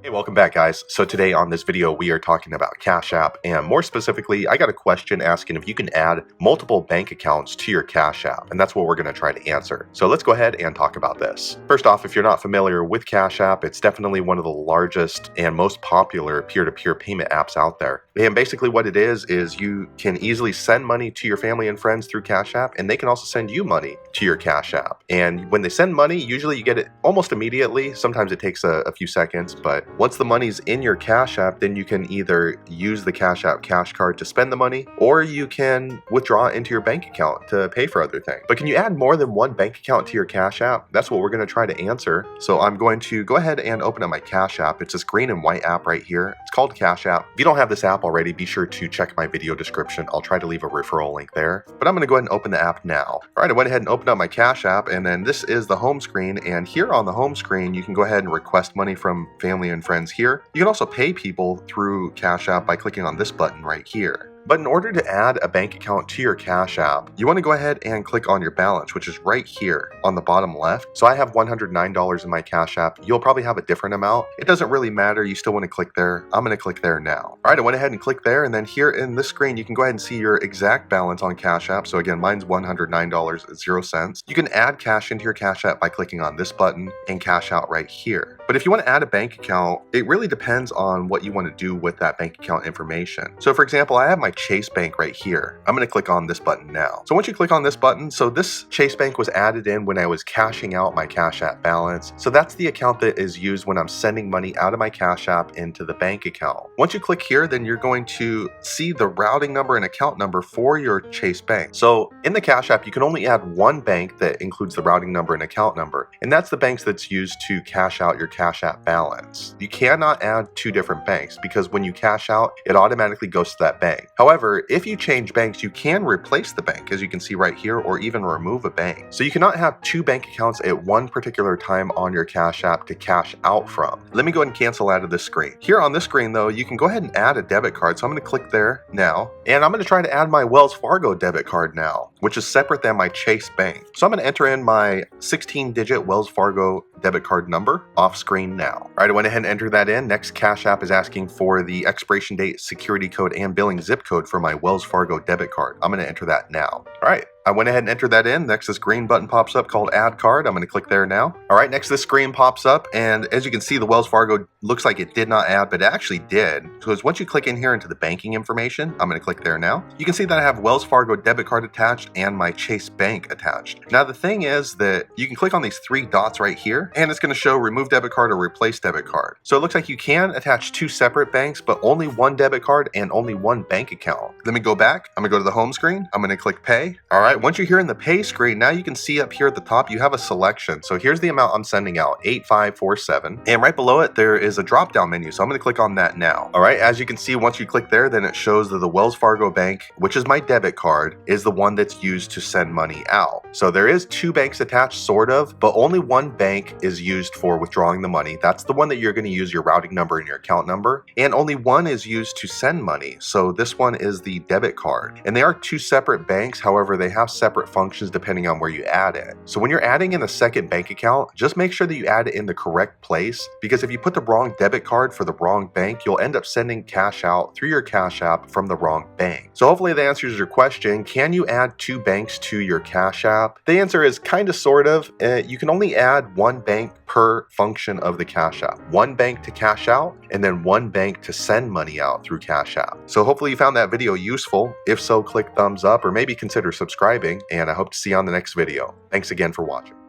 Hey, welcome back, guys. So today on this video, we are talking about Cash App, and more specifically, I got a question asking if you can add multiple bank accounts to your Cash App, and that's what we're going to try to answer. So let's go ahead and talk about this. First off, if you're not familiar with Cash App, it's definitely one of the largest and most popular peer-to-peer payment apps out there. And basically what it is you can easily send money to your family and friends through Cash App, and they can also send you money to your Cash App. And when they send money, usually you get it almost immediately. Sometimes it takes a few seconds, but once the money's in your Cash App, then you can either use the Cash App cash card to spend the money, or you can withdraw it into your bank account to pay for other things. But can you add more than one bank account to your Cash App? That's what we're going to try to answer. So I'm going to go ahead and open up my Cash App. It's this green and white app right here. It's called Cash App. If you don't have this app already, be sure to check my video description. I'll try to leave a referral link there. But I'm going to go ahead and open the app now. All right, I went ahead and opened up my Cash App, and then this is the home screen. And here on the home screen, you can go ahead and request money from family and friends here. You can also pay people through Cash App by clicking on this button right here. But in order to add a bank account to your Cash App, you want to go ahead and click on your balance, which is right here on the bottom left. So I have $109 in my Cash App. You'll probably have a different amount. It doesn't really matter. You still want to click there. I'm going to click there now. All right, I went ahead and clicked there. And then here in this screen, you can go ahead and see your exact balance on Cash App. So again, mine's $109.00. You can add cash into your Cash App by clicking on this button and cash out right here. But if you want to add a bank account, it really depends on what you want to do with that bank account information. So for example, I have my Chase Bank right here. I'm going to click on this button now. So once you click on this button, so this Chase Bank was added in when I was cashing out my Cash App balance. So that's the account that is used when I'm sending money out of my Cash App into the bank account. Once you click here, then you're going to see the routing number and account number for your Chase Bank. So in the Cash App, you can only add one bank that includes the routing number and account number, and that's the banks that's used to cash out your Cash App balance. You cannot add two different banks because when you cash out, it automatically goes to that bank. However, if you change banks, you can replace the bank, as you can see right here, or even remove a bank. So you cannot have two bank accounts at one particular time on your Cash App to cash out from. Let me go ahead and cancel out of this screen. Here on this screen though, you can go ahead and add a debit card. So I'm going to click there now, and I'm going to try to add my Wells Fargo debit card now, which is separate than my Chase Bank. So I'm going to enter in my 16-digit Wells Fargo debit card number off screen now. All right, I went ahead and entered that in. Next, Cash App is asking for the expiration date, security code, and billing zip code for my Wells Fargo debit card. I'm going to enter that now. All right. I went ahead and entered that in. Next, this green button pops up called Add Card. I'm going to click there now. All right, next this screen pops up, and as you can see, the Wells Fargo looks like it did not add, but it actually did. Because once you click in here into the banking information, I'm going to click there now. You can see that I have Wells Fargo debit card attached and my Chase Bank attached. Now, the thing is that you can click on these three dots right here, and it's going to show remove debit card or replace debit card. So it looks like you can attach two separate banks, but only one debit card and only one bank account. Let me go back. I'm going to go to the home screen. I'm going to click Pay. All right. Once you're here in the pay screen, now you can see up here at the top, you have a selection. So here's the amount I'm sending out, 8547. And right below it, there is a drop down menu. So I'm going to click on that now. All right. As you can see, once you click there, then it shows that the Wells Fargo bank, which is my debit card, is the one that's used to send money out. So there is two banks attached, sort of, but only one bank is used for withdrawing the money. That's the one that you're going to use your routing number and your account number. And only one is used to send money. So this one is the debit card. And they are two separate banks. However, they have separate functions depending on where you add it. So when you're adding in a second bank account, just make sure that you add it in the correct place, because if you put the wrong debit card for the wrong bank, you'll end up sending cash out through your Cash App from the wrong bank. So hopefully that answers your question. Can you add two banks to your Cash App? The answer is kind of, sort of. You can only add one bank per function of the Cash App. One bank to cash out, and then one bank to send money out through Cash App. So hopefully you found that video useful. If so, click thumbs up or maybe consider subscribing, and I hope to see you on the next video. Thanks again for watching.